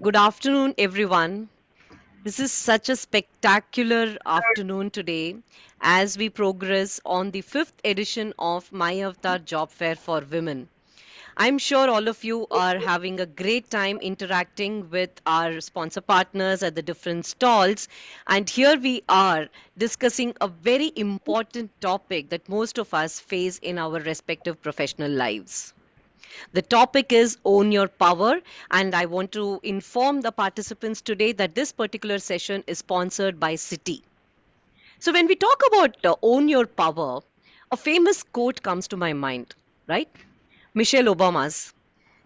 Good afternoon, everyone. This is such a spectacular afternoon today as we progress on the fifth edition of myAvtar Job Fair for Women. I'm sure all of you are having a great time interacting with our sponsor partners at the different stalls. And here we are discussing a very important topic that most of us face in our respective professional lives. The topic is Own Your Power, and I want to inform the participants today that this particular session is sponsored by Citi. So, when we talk about Own Your Power, a famous quote comes to my mind, right? Michelle Obama's.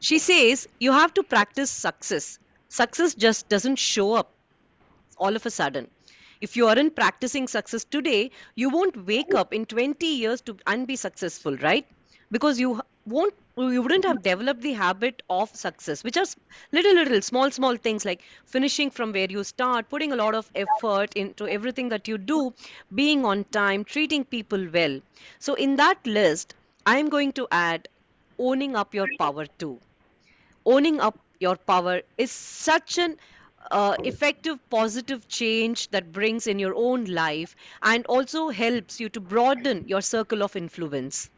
She says, You have to practice success. Success just doesn't show up all of a sudden. If you aren't practicing success today, you won't wake up in 20 years to and be successful, right? Because you wouldn't have developed the habit of success, which are little small things like finishing from where you start, putting a lot of effort into everything that you do, being on time, treating people well. So in that list, I'm going to add owning up your power too. Owning up your power is such an effective positive change that brings in your own life and also helps you to broaden your circle of influence.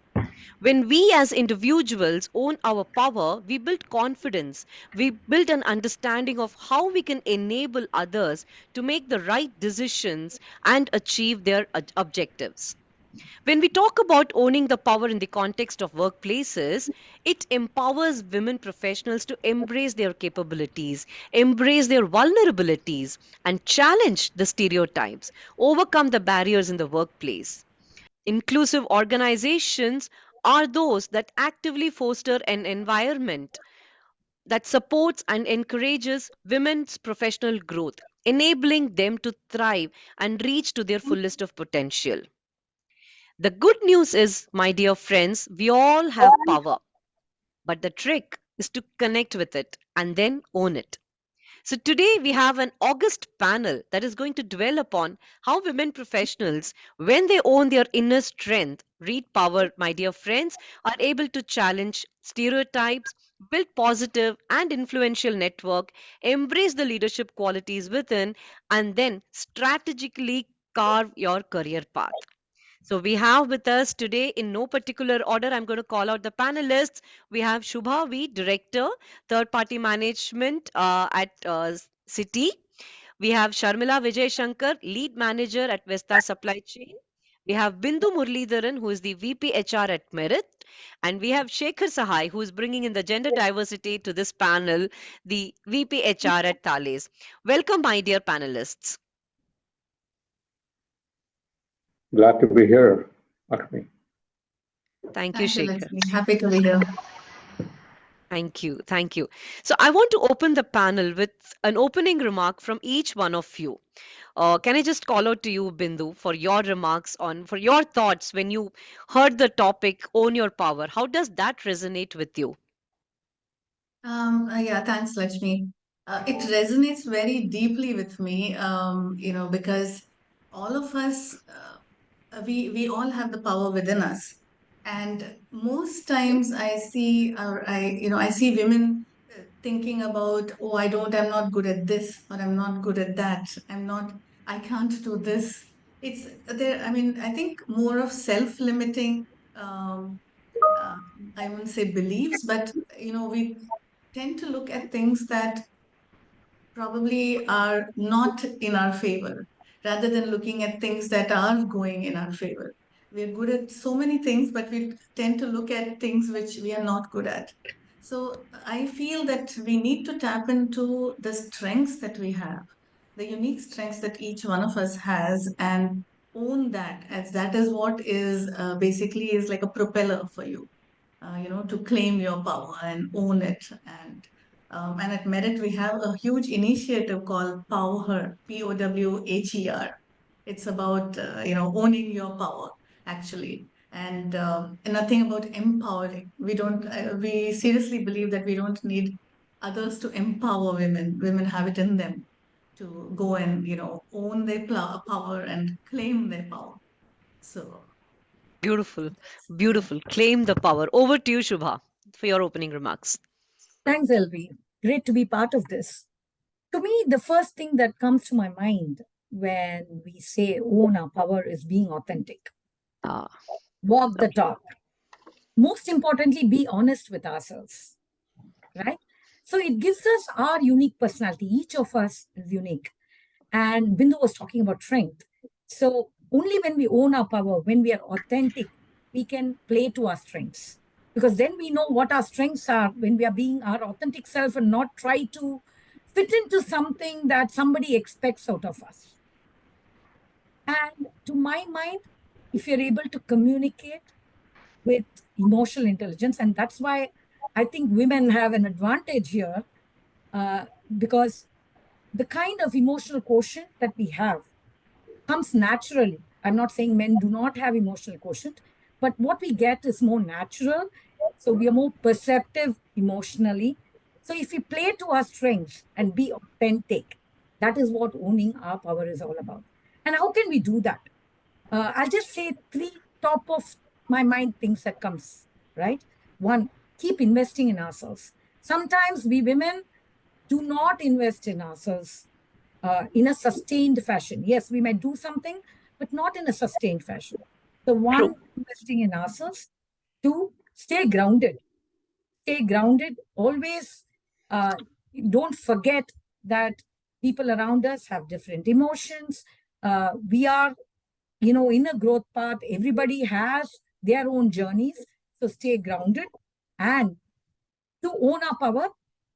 When we as individuals own our power, we build confidence, we build an understanding of how we can enable others to make the right decisions and achieve their objectives. When we talk about owning the power in the context of workplaces, it empowers women professionals to embrace their capabilities, embrace their vulnerabilities, and challenge the stereotypes, overcome the barriers in the workplace. Inclusive organizations are those that actively foster an environment that supports and encourages women's professional growth, enabling them to thrive and reach to their fullest of potential. The good news is, my dear friends, we all have power, but the trick is to connect with it and then own it. So, today we have an August panel that is going to dwell upon how women professionals, when they own their inner strength, read power, my dear friends, are able to challenge stereotypes, build positive and influential network, embrace the leadership qualities within, and then strategically carve your career path. So we have with us today, in no particular order, I'm going to call out the panelists. We have Subha V, Director, Third Party Management at Citi. We have Sarmela Vijaysankar, Lead Manager at Vestas Supply Chain. We have Bindu Muralidharan, who is the VP HR at Merit. And we have Sekhar Sahay, who is bringing in the gender diversity to this panel, the VP HR at Thales. Welcome, my dear panelists. Glad to be here, Lakshmi. Thank you, Thank you, Sekhar. Lakshmi. Happy to be here. Thank you. Thank you. So I want to open the panel with an opening remark from each one of you. Can I just call out to you, Bindu, for your remarks for your thoughts when you heard the topic, Own Your Power? How does that resonate with you? Yeah, thanks, Lakshmi. It resonates very deeply with me, because all of us, we all have the power within us, and most times I see women thinking about, oh, I'm not good at this, or I'm not good at that, I can't do this. It's there. I mean, I think more of self-limiting. Um, uh, I wouldn't say beliefs, but we tend to look at things that probably are not in our favor rather than looking at things that are going in our favor. We're good at so many things, but we tend to look at things which we are not good at. So I feel that we need to tap into the strengths that we have, the unique strengths that each one of us has, and own that, as that is what is basically is like a propeller for you, to claim your power and own it. And at Merit, we have a huge initiative called Power, Powher. It's about owning your power actually, and nothing about empowering. We seriously believe that we don't need others to empower women. Women have it in them to go and own their power and claim their power. So Beautiful. yeah. Beautiful. Claim the power. Over to you, Shubha, for your opening remarks. Thanks, LV. Great to be part of this. To me, the first thing that comes to my mind when we say own our power is being authentic, Ah, walk the talk. Most importantly, be honest with ourselves, right? So it gives us our unique personality. Each of us is unique. And Bindu was talking about strength. So only when we own our power, when we are authentic, we can play to our strengths. Because then we know what our strengths are when we are being our authentic self and not try to fit into something that somebody expects out of us. And to my mind, if you're able to communicate with emotional intelligence, and that's why I think women have an advantage here, because the kind of emotional quotient that we have comes naturally. I'm not saying men do not have emotional quotient, but what we get is more natural. So we are more perceptive emotionally. So if we play to our strengths and be authentic, that is what owning our power is all about. And how can we do that? I'll just say three top of my mind things that comes, right? One, keep investing in ourselves. Sometimes we women do not invest in ourselves in a sustained fashion. Yes, we might do something, but not in a sustained fashion. So true. one, investing in ourselves. Two, stay grounded. Stay grounded. Always don't forget that people around us have different emotions. We are in a growth path. Everybody has their own journeys. So stay grounded. And to own our power,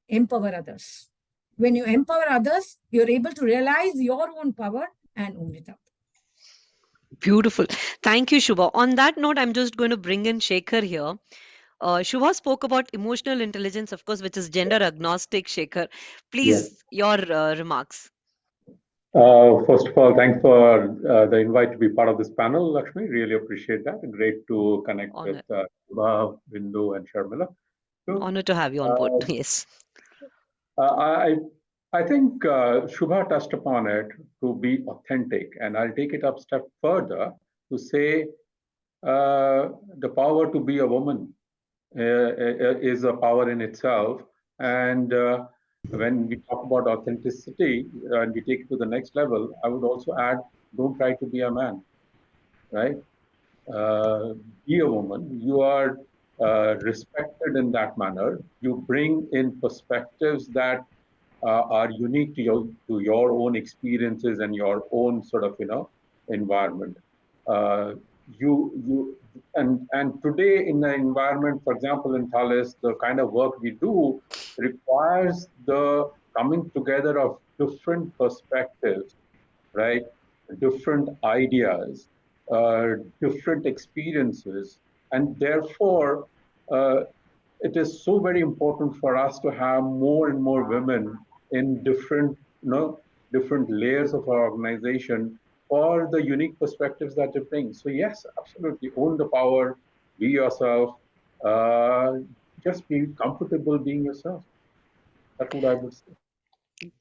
empower others. When you empower others, you're able to realize your own power and own it up. Beautiful. Thank you, Shubha. On that note, I'm just going to bring in Shekhar here. Shubha spoke about emotional intelligence, of course, which is gender agnostic. Shekhar, Yes. please, your remarks. First of all, thanks for the invite to be part of this panel, Lakshmi. Really appreciate that. Great to connect with Honor, Subha, Bindu, and Sarmela. So, honor to have you on board. uh, Yes. I I think Shubha touched upon it to be authentic, and I'll take it up a step further to say the power to be a woman is a power in itself. And when we talk about authenticity and we take it to the next level, I would also add, don't try to be a man, right? Uh, be a woman. You are respected in that manner. You bring in perspectives that are unique to your own experiences and your own sort of environment. Uh, you and today in the environment, for example, in Thales, the kind of work we do requires the coming together of different perspectives, right? Different ideas, different experiences, and therefore uh, it is so very important for us to have more and more women in different, different layers of our organization for the unique perspectives that it brings. So yes, absolutely, own the power, be yourself, uh, just be comfortable being yourself. That's what I would say.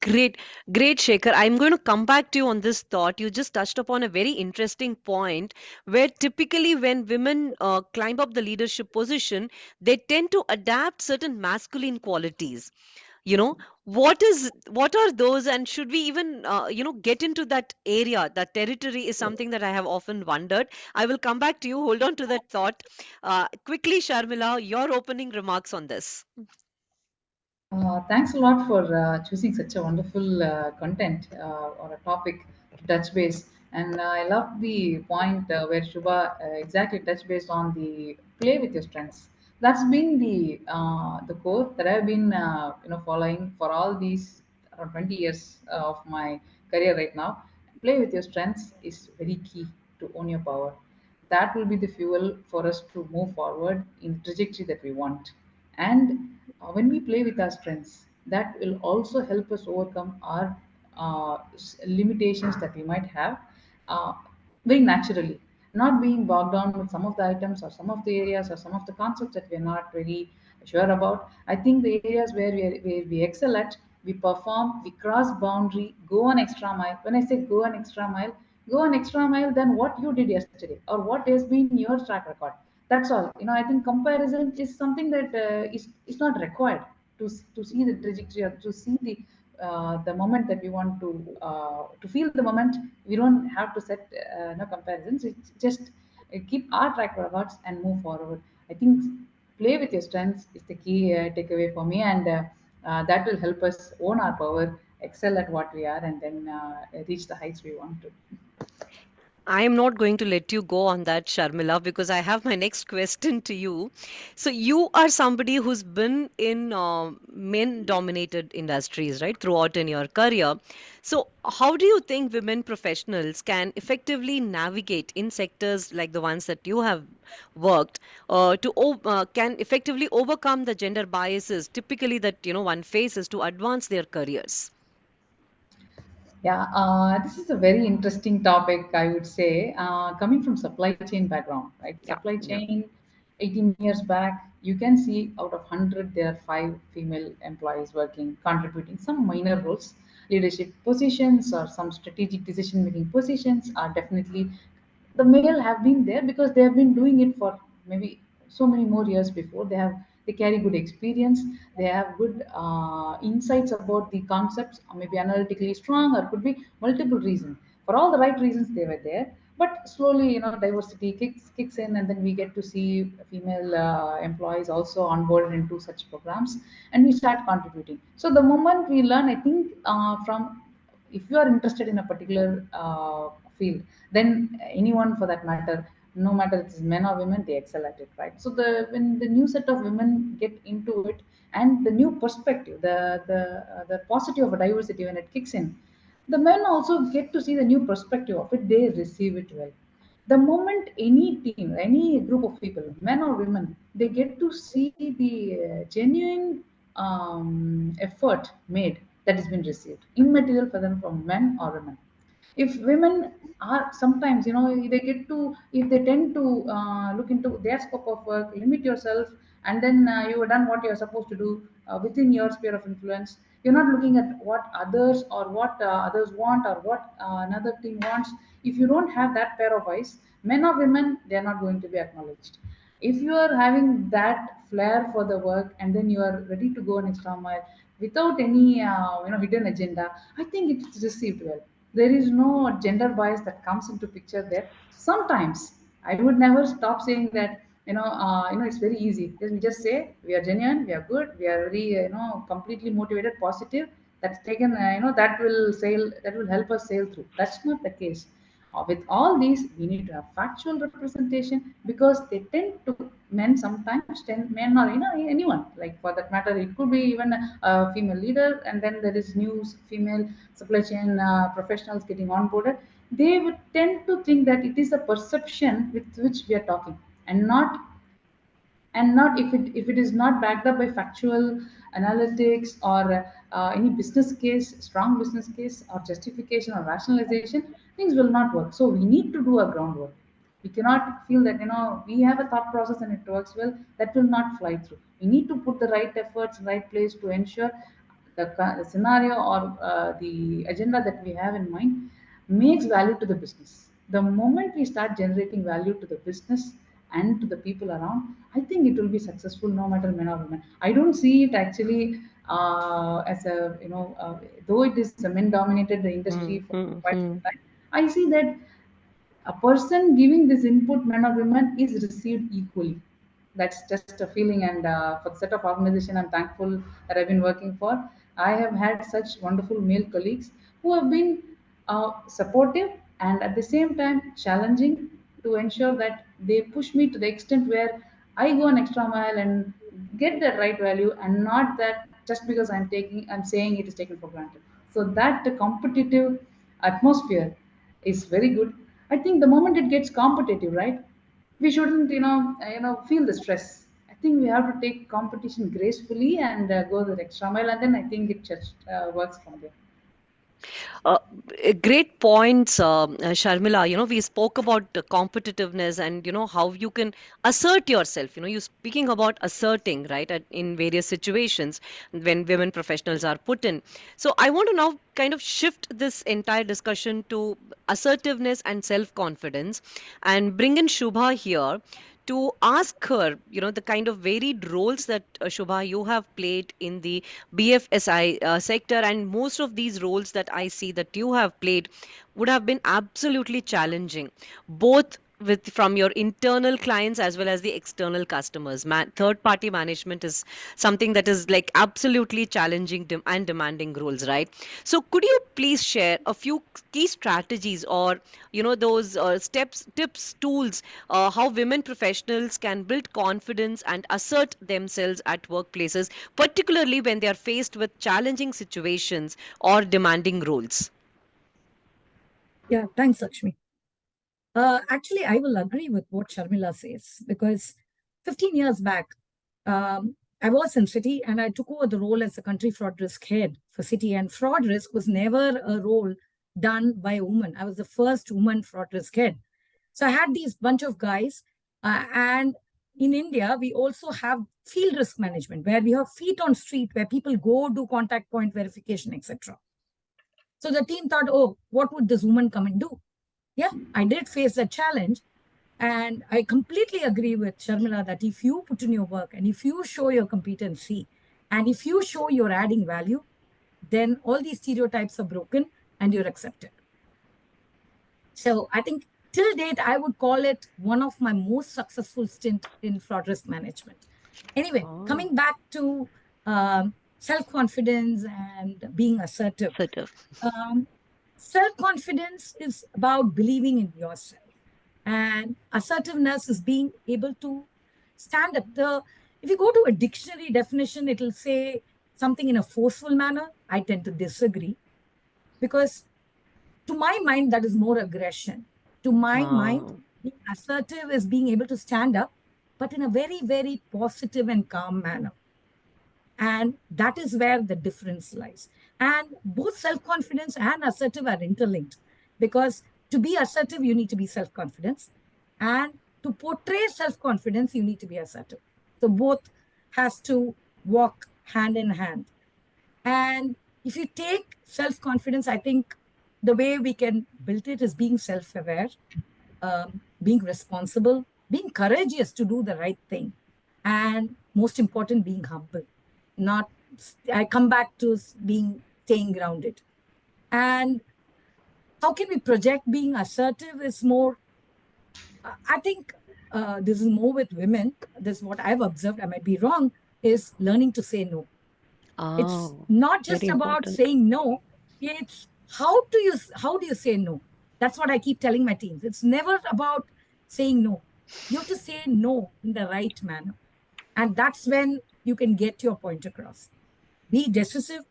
Great, great, Shekhar. I'm going to come back to you on this thought. You just touched upon a very interesting point where typically when women climb up the leadership position, they tend to adapt certain masculine qualities. What are those, and should we even get into that area? That territory is something that I have often wondered. I will come back to you. Hold on to that thought. Quickly, Sharmila, your opening remarks on this. Thanks a lot for choosing such a wonderful content or a topic to touch base. And I love the point where Shubha exactly touched base on the play with your strengths. That's been the core that I've been following for all these around 20 years of my career right now. Play with your strengths is very key to own your power. That will be the fuel for us to move forward in the trajectory that we want. And when we play with our strengths, that will also help us overcome our limitations that we might have uh, very naturally, not being bogged down with some of the items or some of the areas or some of the concepts that we're not very sure about. I think the areas where we excel at, we perform, we cross boundary, go an extra mile. When I say go an extra mile than what you did yesterday or what has been your track record. That's all. I think comparison is something that is not required to see the trajectory or to see the the moment that we want to feel the moment, we don't have to set no comparisons. It's just keep our track records and move forward. I think play with your strengths is the key takeaway for me, and that will help us own our power, excel at what we are, and then reach the heights we want to. I am not going to let you go on that, Sharmila, because I have my next question to you. So, you are somebody who's been in men dominated industries, right, throughout in your career. So, how do you think women professionals can effectively navigate in sectors like the ones that you have worked can effectively overcome the gender biases typically that one faces to advance their careers? Yeah, this is a very interesting topic, I would say. Coming from supply chain background, right? Yeah, Supply yeah. chain, 18 years back, you can see out of 100, there are five female employees working, contributing some minor roles. Leadership positions or some strategic decision making positions are definitely the male have been there because they have been doing it for maybe so many more years before. They carry good experience, they have good insights about the concepts, or maybe analytically strong, or could be multiple reasons. For all the right reasons they were there, but slowly, diversity kicks in, and then we get to see female employees also onboarded into such programs, and we start contributing. So the moment we learn, I think, from, if you are interested in a particular field, then anyone for that matter, no matter it's men or women, they excel at it, right? So when the new set of women get into it, and the new perspective, the positive of diversity, when it kicks in, the men also get to see the new perspective of it, they receive it well. The moment any team, any group of people, men or women, they get to see the genuine effort made that has been received, immaterial for them from men or women. If women are sometimes, they get to, if they tend to look into their scope of work, limit yourself, and then you have done what you're supposed to do within your sphere of influence. You're not looking at what others, or what others want, or what another team wants. If you don't have that pair of eyes, men or women, they are not going to be acknowledged. If you are having that flair for the work, and then you are ready to go an extra mile without any hidden agenda, I think it's received well. There is no gender bias that comes into picture there. Sometimes I would never stop saying that, it's very easy. We just say we are genuine, we are good, we are very completely motivated, positive. That's taken, that will sail, that will help us sail through. That's not the case. With all these, we need to have factual representation, because they tend to, men sometimes tend, men or anyone, like for that matter, it could be even a female leader, and then there is new female supply chain professionals getting onboarded. They would tend to think that it is a perception with which we are talking, and not if it is not backed up by factual analytics, or any business case, strong business case, or justification or rationalization, things will not work. So we need to do a groundwork. We cannot feel that we have a thought process and it works well. That will not fly through. We need to put the right efforts in right place to ensure the scenario, or the agenda that we have in mind, makes value to the business. The moment we start generating value to the business and to the people around, I think it will be successful, no matter men or women. I don't see it actually as a, though it is a men dominated industry Hmm, for hmm, quite hmm. some time, I see that a person giving this input, men or women, is received equally. That's just a feeling. And for the set of organization I'm thankful that I've been working for, I have had such wonderful male colleagues who have been supportive, and at the same time challenging, to ensure that they push me to the extent where I go an extra mile and get that right value, and not that just because I'm saying it is taken for granted. So that the competitive atmosphere is very good. I think the moment it gets competitive, right, we shouldn't, feel the stress. I think we have to take competition gracefully, and go the extra mile, and then I think it just works from there. Uh, Great points, Sharmila. We spoke about the competitiveness and how you can assert yourself. You speaking about asserting, right, in various situations when women professionals are put in. So I want to now kind of shift this entire discussion to assertiveness and self-confidence, and bring in Shubha here to ask her, the kind of varied roles that Shubha, you have played in the BFSI sector, and most of these roles that I see that you have played would have been absolutely challenging, both with from your internal clients as well as the external customers. Third party management is something that is like absolutely challenging and demanding roles, right? So could you please share a few key strategies, or those steps, tips, tools, how women professionals can build confidence and assert themselves at workplaces, particularly when they are faced with challenging situations or demanding roles? Yeah, thanks, Lakshmi. Actually, I will agree with what Sharmila says, because 15 years back, I was in Citi and I took over the role as the country fraud risk head for Citi. And fraud risk was never a role done by a woman. I was the first woman fraud risk head. So I had these bunch of guys. And in India, we also have field risk management, where we have feet on street, where people go do contact point verification, etc. So the team thought, oh, what would this woman come and do? Yeah, I did face that challenge. And I completely agree with Sharmila that if you put in your work and if you show your competency and if you show you're adding value, then all these stereotypes are broken and you're accepted. So I think till date, I would call it one of my most successful stint in fraud risk management. Anyway, coming back to self-confidence and being assertive. Self-confidence is about believing in yourself. And assertiveness is being able to stand up. If you go to a dictionary definition, it'll say something in a forceful manner. I tend to disagree, because to my mind, that is more aggression. To my mind, being assertive is being able to stand up, but in a very, very positive and calm manner. And that is where the difference lies. And both self-confidence and assertive are interlinked, because to be assertive, you need to be self-confident. And to portray self-confidence, you need to be assertive. So both has to walk hand in hand. And if you take self-confidence, I think the way we can build it is being self-aware, being responsible, being courageous to do the right thing, and most important, being humble. I come back to staying grounded. And how can we project being assertive is more, I think this is more with women. This is what I've observed, I might be wrong, is learning to say no. It's not just about saying no, it's how do you say no? That's what I keep telling my teams. It's never about saying no. You have to say no in the right manner. And that's when you can get your point across. Be decisive,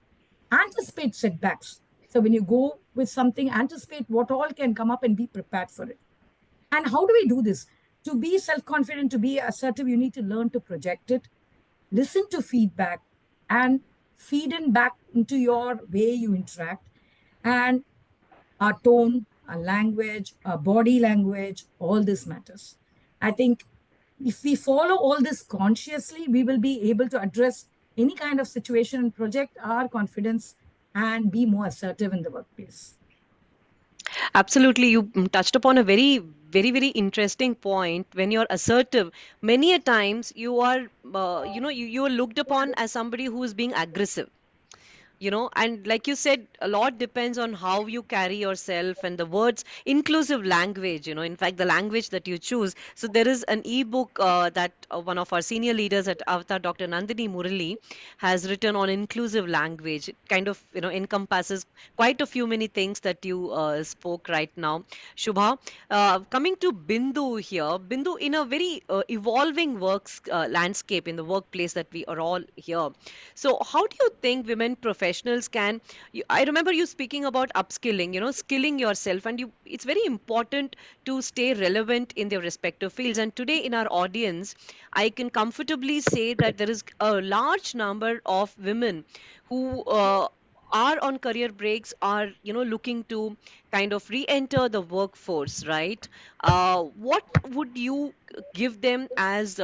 anticipate setbacks. So when you go with something, anticipate what all can come up and be prepared for it. And how do we do this? To be self-confident, to be assertive, you need to learn to project it, listen to feedback, and feed in back into your way you interact. And our tone, our language, our body language, all this matters. I think if we follow all this consciously, we will be able to address any kind of situation and project our confidence and be more assertive in the workplace. Absolutely. You touched upon a very, very, very interesting point. When you're assertive, many a times you are, you are looked upon as somebody who is being aggressive. And like you said, a lot depends on how you carry yourself and the words, inclusive language, in fact, the language that you choose. So there is an ebook that one of our senior leaders at Avtar, Dr. Nandini Murali, has written on inclusive language. It kind of encompasses quite a few many things that you spoke right now, Shubha. Coming to Bindu here, Bindu, in a very evolving works landscape in the workplace that we are all here, so how do you think women professionals can, I remember you speaking about upskilling, skilling yourself, and it's very important to stay relevant in their respective fields. And today in our audience, I can comfortably say that there is a large number of women who are on career breaks, are looking to kind of re-enter the workforce, right? What would you give them as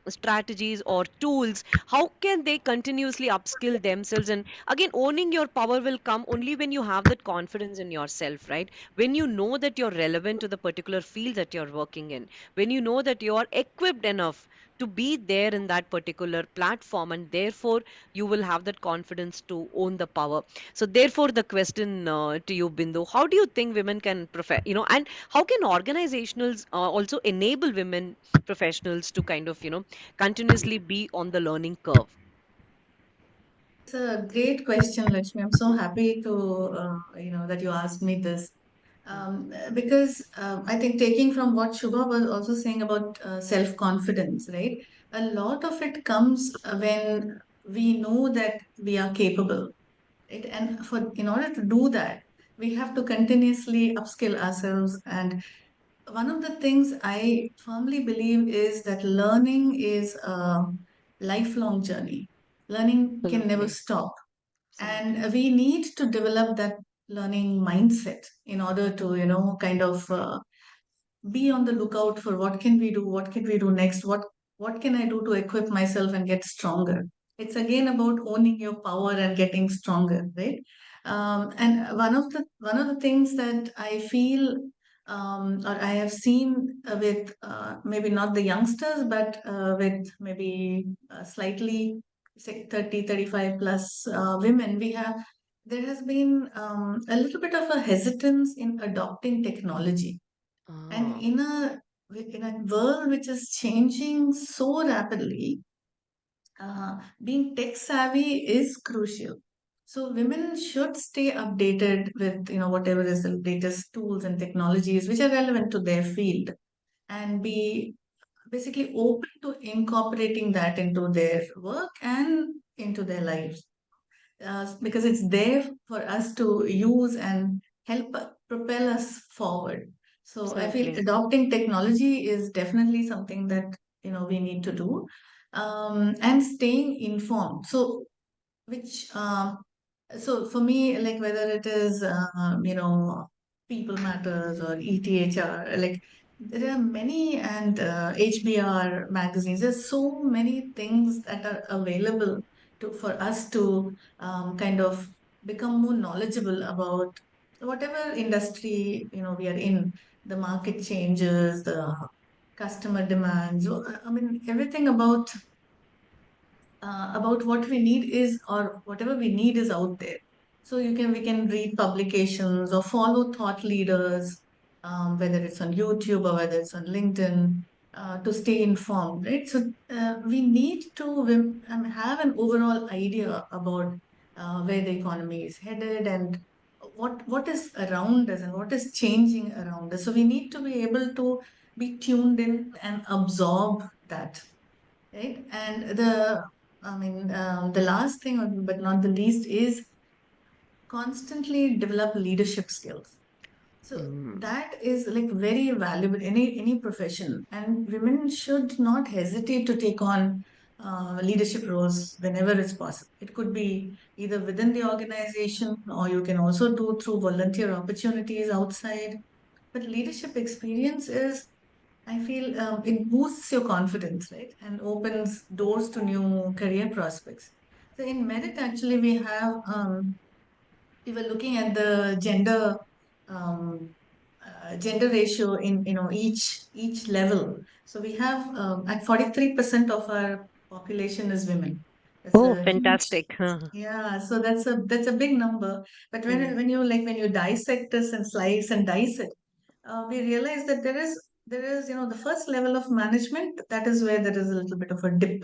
strategies or tools? How can they continuously upskill themselves? And again, owning your power will come only when you have that confidence in yourself, right? When you know that you're relevant to the particular field that you're working in, when you know that you are equipped enough to be there in that particular platform, and therefore you will have that confidence to own the power. So therefore the question to you, Bindu, how do you think women can and how can organizationals also enable women professionals to kind of continuously be on the learning curve? It's a great question, Lakshmi. I'm so happy to, that you asked me this. Because I think taking from what Shubha was also saying about self-confidence, right? A lot of it comes when we know that we are capable, right? And in order to do that, we have to continuously upskill ourselves. And one of the things I firmly believe is that learning is a lifelong journey. Learning can never Absolutely. stop. Absolutely. And we need to develop that learning mindset in order to, kind of be on the lookout for what can we do next, what can I do to equip myself and get stronger. It's again about owning your power and getting stronger, right? And one of the things that I feel, or I have seen with maybe not the youngsters, but with maybe slightly say 30, 35 plus women, there has been a little bit of a hesitance in adopting technology. And Ah, in a world which is changing so rapidly, being tech savvy is crucial. So women should stay updated with whatever is the latest tools and technologies which are relevant to their field, and be basically open to incorporating that into their work and into their lives, because it's there for us to use and help propel us forward. So I feel absolutely. adopting technology is definitely something that we need to do, and staying informed. Which so for me, like whether it is People Matters or ETHR, like there are many, and HBR magazines. There's so many things that are available for us to kind of become more knowledgeable about whatever industry we are in. The market changes, the customer demands. I mean, everything about what we need is, or whatever we need is out there. So we can read publications or follow thought leaders, whether it's on YouTube or whether it's on LinkedIn, to stay informed, right? So we need to have an overall idea about where the economy is headed, and what is around us and what is changing around us. So we need to be able to be tuned in and absorb that, right? And the last thing, but not the least, is constantly develop leadership skills. So Mm. that is like very valuable in any profession, and women should not hesitate to take on leadership roles whenever it's possible. It could be either within the organization, or you can also do through volunteer opportunities outside. But leadership experience is, I feel, it boosts your confidence, right? And opens doors to new career prospects. So in Merit, actually, we were looking at the um, gender ratio in each level. So we have, at 43% of our population is women. That's Oh, a huge, fantastic. yeah. So that's a big number. But Mm. when you dissect this and slice and dice it, we realize that there is the first level of management. That is where there is a little bit of a dip.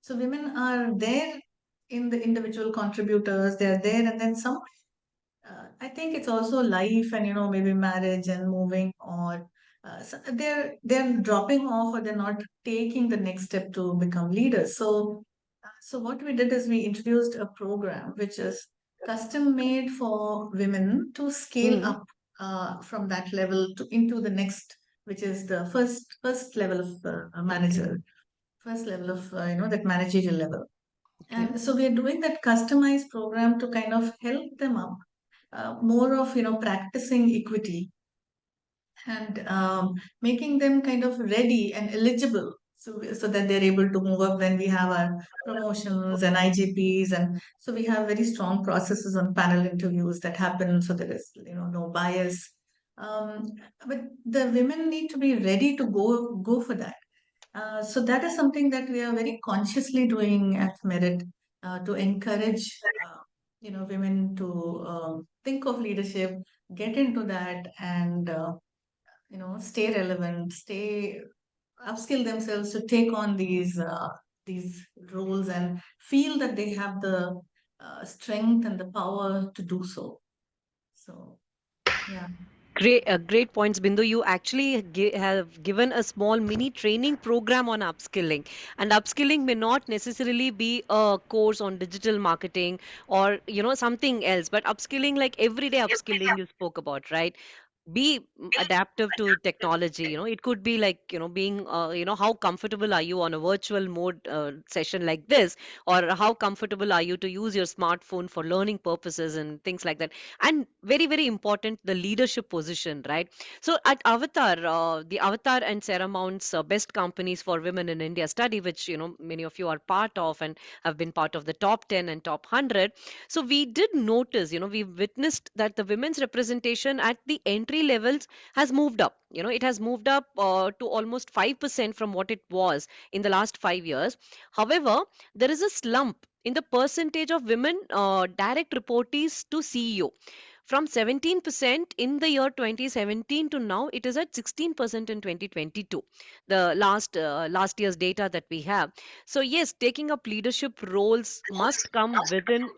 So women are there in the individual contributors. They are there, and then some. I think it's also life, and maybe marriage and moving, or so they're dropping off, or they're not taking the next step to become leaders. So what we did is we introduced a program which is custom made for women to scale Mm. up from that level to into the next, which is the first level of Okay. manager, first level of that managerial level. Okay. And so we are doing that customized program to kind of help them up, more of, practicing equity and making them kind of ready and eligible, so that they're able to move up when we have our promotions and IGPs. And so we have very strong processes on panel interviews that happen, so there is, no bias. But the women need to be ready to go for that. So that is something that we are very consciously doing at Merit, to encourage, women to think of leadership, get into that, and stay relevant, stay upskill themselves to take on these roles and feel that they have the strength and the power to do so. So yeah. Great points, Bindu. You actually have given a small mini training program on upskilling. And upskilling may not necessarily be a course on digital marketing or, something else, but upskilling, like everyday upskilling you spoke about, right? Be adaptive to technology. It could be like, being, how comfortable are you on a virtual mode session like this, or how comfortable are you to use your smartphone for learning purposes and things like that. And very, very important, the leadership position, right? So at Avatar, the Avatar and Sarah Mount's best companies for women in India study, which, many of you are part of and have been part of the top 10 and top 100. So we did notice, we witnessed that the women's representation at the entry levels has moved up. It has moved up to almost 5% from what it was in the last 5 years. However, there is a slump in the percentage of women direct reportees to CEO. From 17% in the year 2017 to now, it is at 16% in 2022. The last year's data that we have. So yes, taking up leadership roles must come within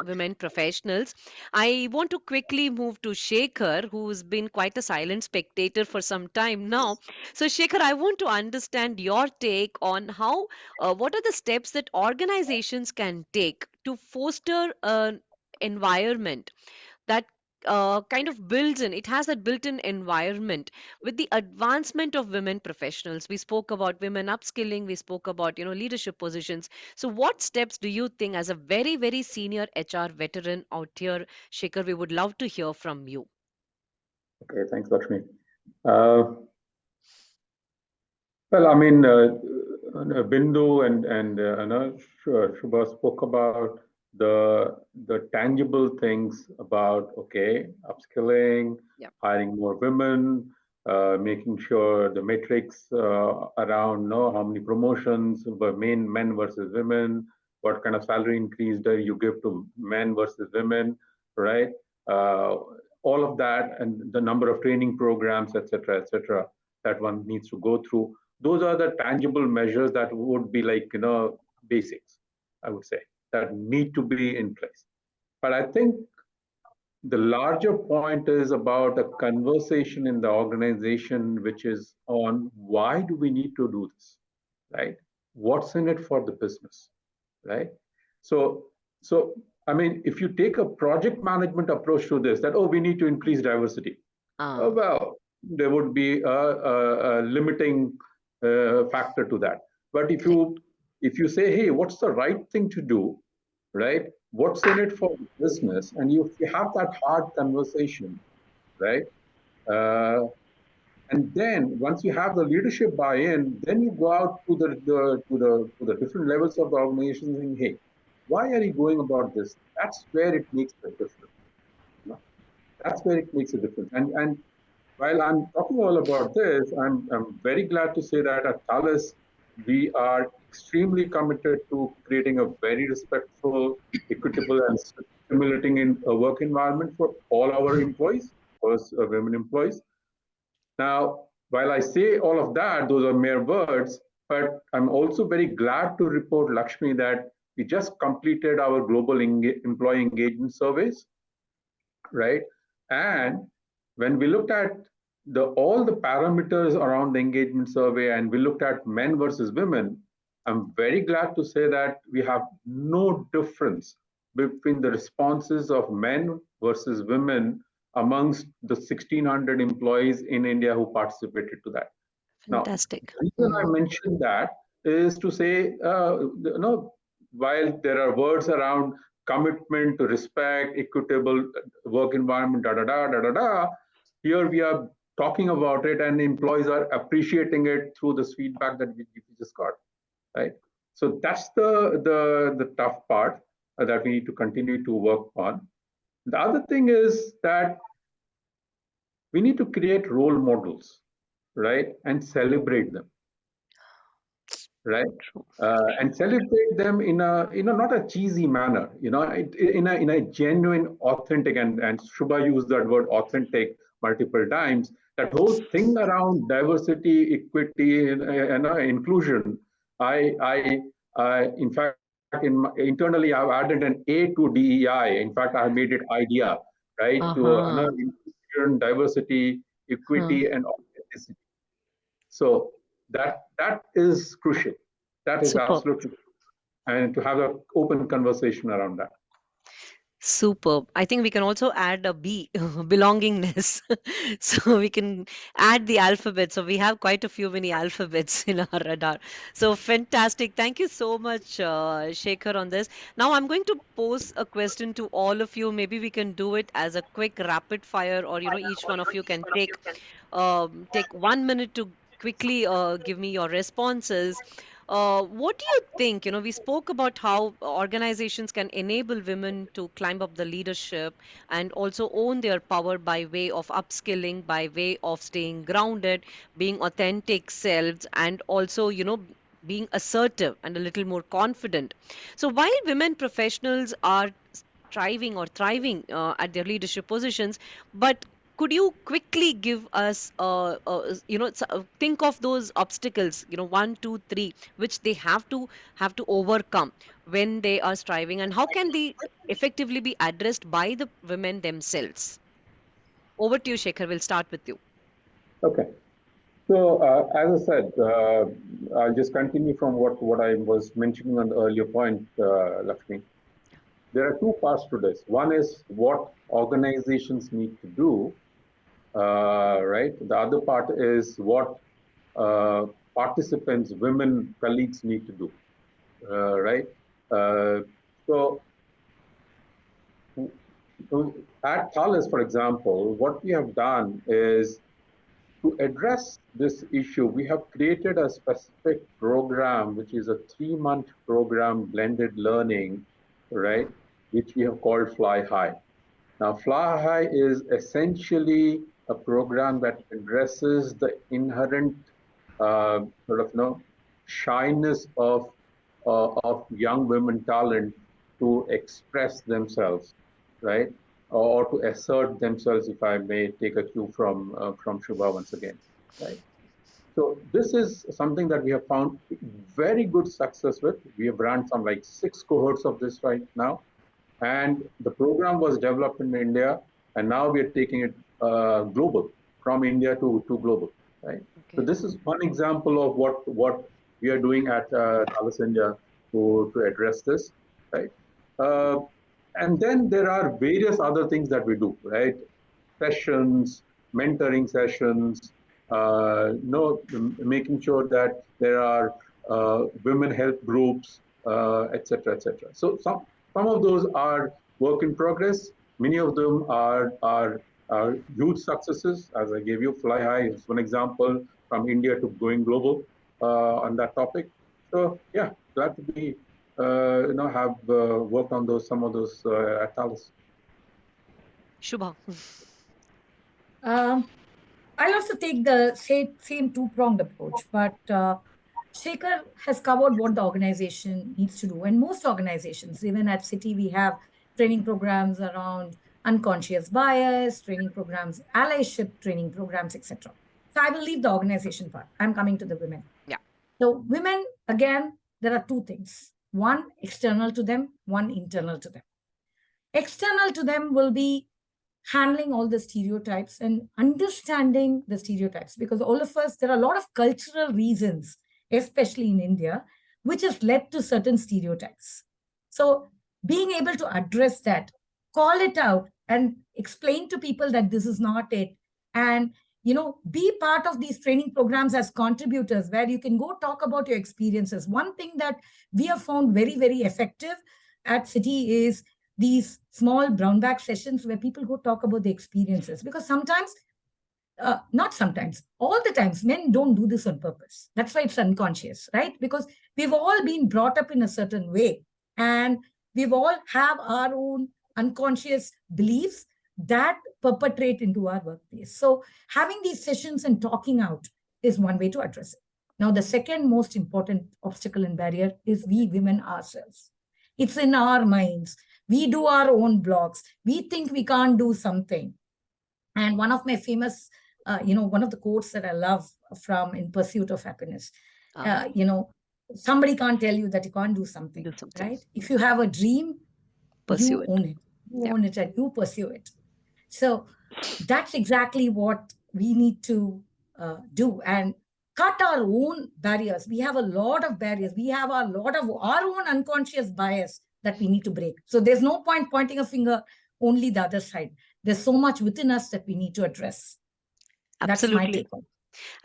women professionals. I want to quickly move to Shekhar, who's been quite a silent spectator for some time now. So Shekhar, I want to understand your take on what are the steps that organizations can take to foster an environment that kind of builds in, it has that built-in environment with the advancement of women professionals. We spoke about women upskilling, we spoke about, leadership positions. So what steps do you think, as a very, very senior HR veteran out here, Shekhar, we would love to hear from you. Okay, thanks, Lakshmi. Well, I mean, Bindu and Subha spoke about the tangible things about, okay, upskilling, Yeah. hiring more women, making sure the metrics around how many promotions were men versus women, what kind of salary increase do you give to men versus women, right? All of that, and the number of training programs, etc., that one needs to go through. Those are the tangible measures that would be like, basics, I would say, that need to be in place. But I think the larger point is about a conversation in the organization, which is on why do we need to do this, right? What's in it for the business, right? So I mean, if you take a project management approach to this, that, oh, we need to increase diversity. Well, there would be a limiting factor to that. But if you say, hey, what's the right thing to do, right? What's in it for business? And if you have that hard conversation, right? And then once you have the leadership buy-in, then you go out to the different levels of the organization saying, hey, why are you going about this? That's where it makes a difference. That's where it makes a difference. And while I'm talking all about this, I'm very glad to say that at Thales, we are extremely committed to creating a very respectful, equitable, and stimulating work environment for all our employees, first women employees. Now, while I say all of that, those are mere words, but I'm also very glad to report, Lakshmi, that we just completed our global employee engagement surveys, right? And when we looked at all the parameters around the engagement survey and we looked at men versus women, I'm very glad to say that we have no difference between the responses of men versus women amongst the 1,600 employees in India who participated to that. Fantastic. Now, the reason I mentioned that is to say, while there are words around commitment to respect, equitable work environment, here we are talking about it, and employees are appreciating it through this feedback that we just got, right? So that's the tough part that we need to continue to work on. The other thing is that we need to create role models, right, and celebrate them, right, and celebrate them in a not a cheesy manner, in a genuine, authentic, and Subha used that word authentic multiple times. That whole thing around diversity, equity, and inclusion, I in fact, internally, I've added an A to DEI. In fact, I made it idea, right, to inclusion, diversity, equity, and authenticity. So that is crucial. That is absolutely crucial. And to have an open conversation around that. Superb. I think we can also add a B, belongingness. So we can add the alphabet. So we have quite a few many alphabets in our radar. So fantastic. Thank you so much, Sekhar, on this. Now I'm going to pose a question to all of you. Maybe we can do it as a quick rapid fire, or each one of you can take 1 minute to quickly give me your responses. What do you think? We spoke about how organizations can enable women to climb up the leadership and also own their power by way of upskilling, by way of staying grounded, being authentic selves, and also, being assertive and a little more confident. So while women professionals are striving or thriving at their leadership positions, but could you quickly give us, think of those obstacles, one, two, three, which they have to overcome when they are striving, and how can they effectively be addressed by the women themselves? Over to you, Sekhar. We'll start with you. Okay. So as I said, I'll just continue from what I was mentioning on the earlier point, Lakshmi. There are two parts to this. One is what organizations need to do, right? The other part is what participants, women colleagues need to do, right? So at Thales, for example, what we have done is to address this issue, we have created a specific program, which is a 3-month program, blended learning, right, which we have called Fly High. Now, Fly High is essentially a program that addresses the inherent shyness of young women talent to express themselves, right? Or to assert themselves, if I may take a cue from Subha once again, right? So this is something that we have found very good success with. We have run some like 6 cohorts of this right now, and the program was developed in India, and now we are taking it global, from India to global, right? Okay. So this is one example of what we are doing at Thales India to address this, right? And then there are various other things that we do, right? Sessions, mentoring sessions, making sure that there are women health groups, etc., etc. So some of those are work in progress. Many of them are huge successes. As I gave you, Fly High is one example, from India to going global on that topic. So yeah, glad to be have worked on some of those at Thales. Shubha. I also take the same two-pronged approach, but Sekhar has covered what the organization needs to do. And most organizations, even at Citi, we have training programs around unconscious bias, training programs, allyship training programs, etc. So I will leave the organization part. I'm coming to the women. Yeah. So women, again, there are two things. One external to them, one internal to them. External to them will be handling all the stereotypes and understanding the stereotypes, because all of us, there are a lot of cultural reasons, especially in India, which has led to certain stereotypes. So being able to address that, call it out and explain to people that this is not it, and be part of these training programs as contributors where you can go talk about your experiences. One thing that we have found very, very effective at Citi is these small brown bag sessions where people go talk about the experiences, because sometimes, not sometimes, all the times, men don't do this on purpose. That's why it's unconscious, right? Because we've all been brought up in a certain way, and we've all have our own unconscious beliefs that perpetrate into our workplace. So having these sessions and talking out is one way to address it. Now, the second most important obstacle and barrier is we women ourselves. It's in our minds. We do our own blogs. We think we can't do something. And one of my famous, one of the quotes that I love from In Pursuit of Happiness, somebody can't tell you that you can't do something, right? If you have a dream, Pursue you own it. You own it and you pursue it. So that's exactly what we need to do, and cut our own barriers. We have a lot of barriers. We have a lot of our own unconscious bias that we need to break. So there's no point pointing a finger only the other side. There's so much within us that we need to address. That's my Absolutely. take on it.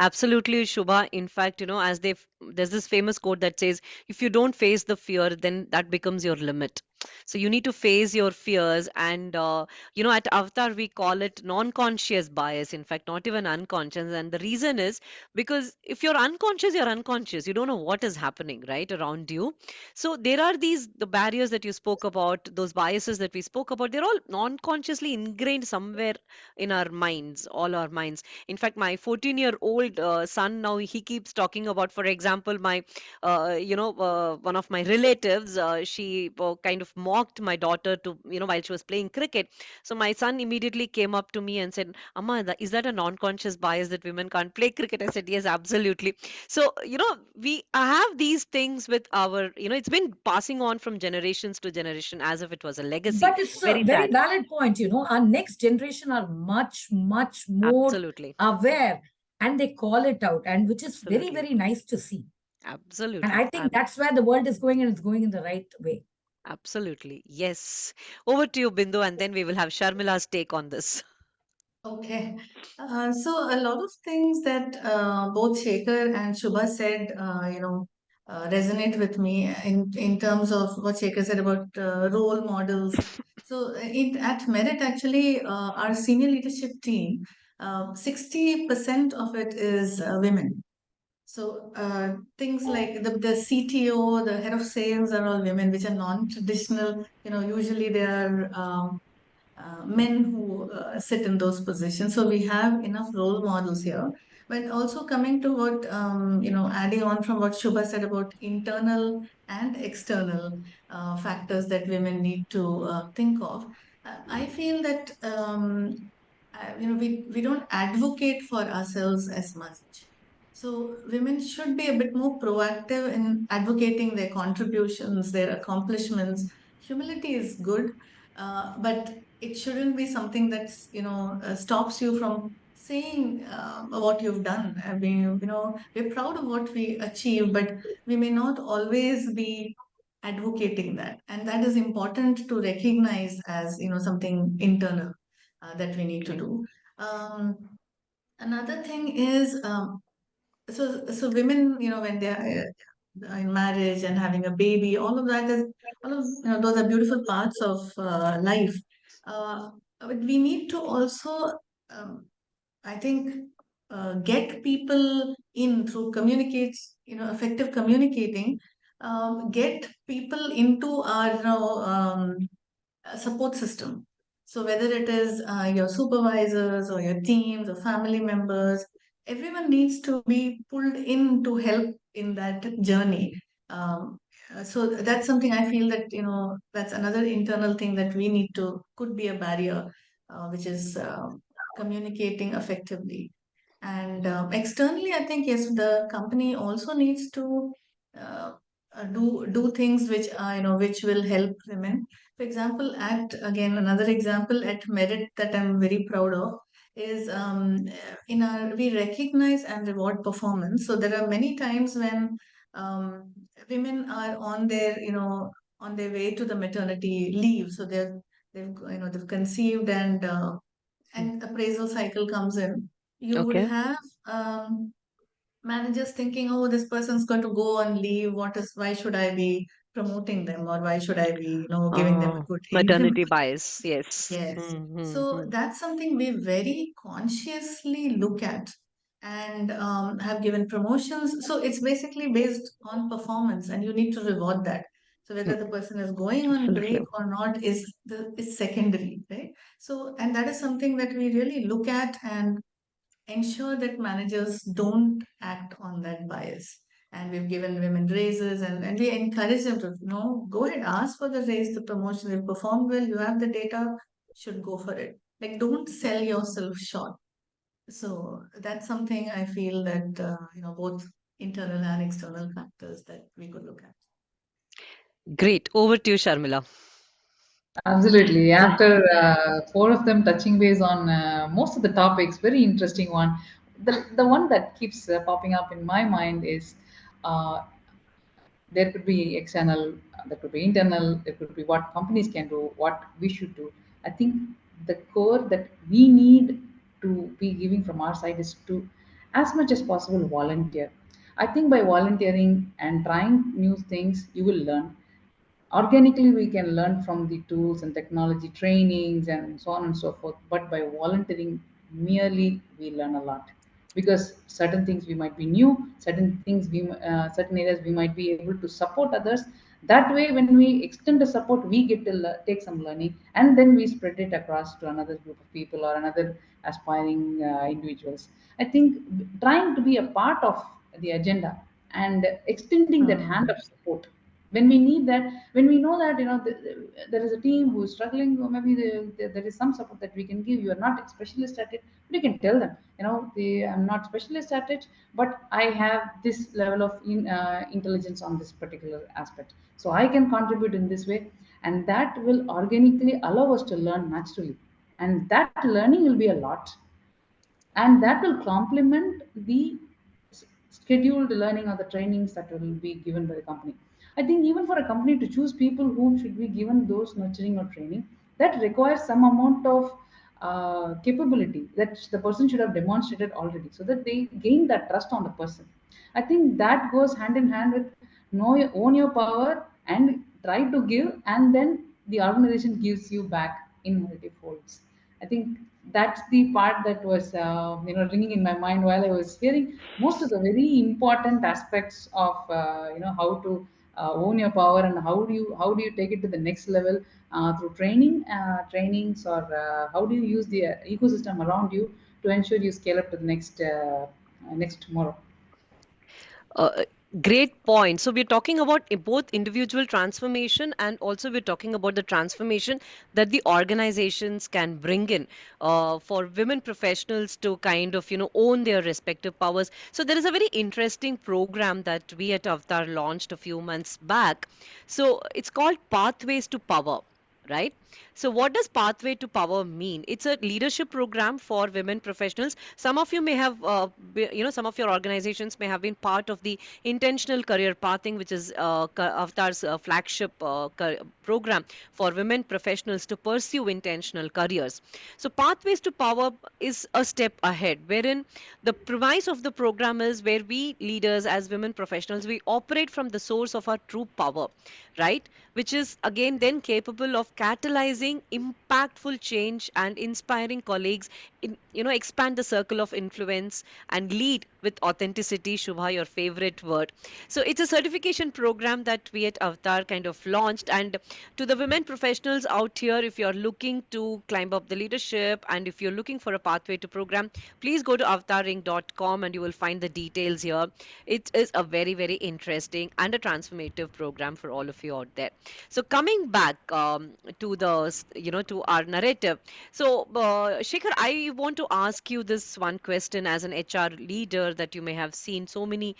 Absolutely, Shubha. In fact, there's this famous quote that says, if you don't face the fear, then that becomes your limit. So you need to face your fears. And, at Avtar, we call it non-conscious bias. In fact, not even unconscious. And the reason is because if you're unconscious, you're unconscious. You don't know what is happening, right, around you. So there are the barriers that you spoke about, those biases that we spoke about, they're all non-consciously ingrained somewhere in our minds, all our minds. In fact, my 14-year-old son now, he keeps talking about, for example, my one of my relatives, she kind of mocked my daughter to, while she was playing cricket. So my son immediately came up to me and said, Amma, is that a non-conscious bias that women can't play cricket? I said, yes, absolutely. So we have these things with our, it's been passing on from generations to generation as if it was a legacy. But it's a Very very sad. valid point. Our next generation are much, much more Absolutely. aware, and they call it out, and which is very, Absolutely. very nice to see. And Absolutely. I think that's where the world is going, and it's going in the right way. Absolutely. Yes. Over to you, Bindu, and then we will have Sharmila's take on this. Okay. So a lot of things that both Sekhar and Shubha said, resonate with me in terms of what Sekhar said about role models. So at Merit, actually, our senior leadership team, 60% of it is women. So things like the CTO, the head of sales are all women, which are non-traditional. Usually they are men who sit in those positions. So we have enough role models here. But also coming to what, adding on from what Shubha said about internal and external factors that women need to think of, I feel that, we don't advocate for ourselves as much. So women should be a bit more proactive in advocating their contributions, their accomplishments. Humility is good, but it shouldn't be something that's stops you from saying what you've done. I mean, we're proud of what we achieve, but we may not always be advocating that, and that is important to recognize as something internal that we need to do. Um, Another thing is, so women, when they are in marriage and having a baby, all of that is all of those are beautiful parts of life. But we need to also, um, I think, get people in through communicates, effective communicating. Get people into our support system. So whether it is your supervisors or your teams or family members, everyone needs to be pulled in to help in that journey. So that's something I feel that that's another internal thing that we need to could be a barrier, which is communicating effectively. And externally, I think yes, the company also needs to uh, do things which which will help women. For example, at again another example at Merit that I'm very proud of is in our we recognize and reward performance. So there are many times when women are on their on their way to the maternity leave. So they've conceived and appraisal cycle comes in. You would Okay. have managers thinking, oh, this person's going to go on leave. Why should I be promoting them, or why should I be, giving them a good increment? Maternity bias. Yes. Yes. So Mm-hmm. that's something we very consciously look at and have given promotions. So it's basically based on performance, and you need to reward that. So whether the person is going on Absolutely. break or not is secondary, right? So, and that is something that we really look at and ensure that managers don't act on that bias. And we've given women raises, and we encourage them to, go ahead, ask for the raise, the promotion. You performed well, you have the data, should go for it. Like, don't sell yourself short. So that's something I feel that, both internal and external factors that we could look at. Great. Over to you, Sharmila. Absolutely. After four of them touching base on most of the topics, very interesting one. The one that keeps popping up in my mind is uh, there could be external, there could be internal, there could be what companies can do, what we should do. I think the core that we need to be giving from our side is to, as much as possible, volunteer. I think by volunteering and trying new things, you will learn organically. We can learn from the tools and technology trainings and so on and so forth, but by volunteering merely we learn a lot, because certain things we might be new, certain areas we might be able to support others. That way, when we extend the support, we get to take some learning, and then we spread it across to another group of people or another aspiring individuals. I think trying to be a part of the agenda and extending that hand Hmm. of support when we need that, when we know that there is a team who is struggling, or maybe there is some support that we can give. You are not a specialist at it, but you can tell them, I'm not specialist at it, but I have this level of intelligence on this particular aspect, so I can contribute in this way. And that will organically allow us to learn naturally, and that learning will be a lot, and that will complement the scheduled learning or the trainings that will be given by the company. I think even for a company to choose people whom should be given those nurturing or training, that requires some amount of capability that the person should have demonstrated already, so that they gain that trust on the person. I think that goes hand in hand with own your power and try to give, and then the organization gives you back in multi-folds. I think that's the part that was ringing in my mind while I was hearing most of the very important aspects of how to own your power, and how do you take it to the next level through trainings, or how do you use the ecosystem around you to ensure you scale up to the next tomorrow. Uh, Great point. So we're talking about both individual transformation, and also we're talking about the transformation that the organizations can bring in for women professionals to kind of, own their respective powers. So there is a very interesting program that we at Avtar launched a few months back. So it's called Pathways to Power. Right. So, what does Pathway to Power mean? It's a leadership program for women professionals. Some of you may have, some of your organizations may have been part of the intentional career pathing, which is Avtar's flagship program for women professionals to pursue intentional careers. So, Pathways to Power is a step ahead, wherein the premise of the program is where we leaders, as women professionals, we operate from the source of our true power, right? Which is again then capable of catalyzing impactful change and inspiring colleagues in, expand the circle of influence and lead with authenticity. Shubha, your favorite word. So it's a certification program that we at Avtar kind of launched. And to the women professionals out here, if you're looking to climb up the leadership and if you're looking for a pathway to program, please go to avtaring.com and you will find the details here. It is a very, very interesting and a transformative program for all of you out there. So coming back to to our narrative. So Shekhar, I want to ask you this one question as an HR leader, that you may have seen so many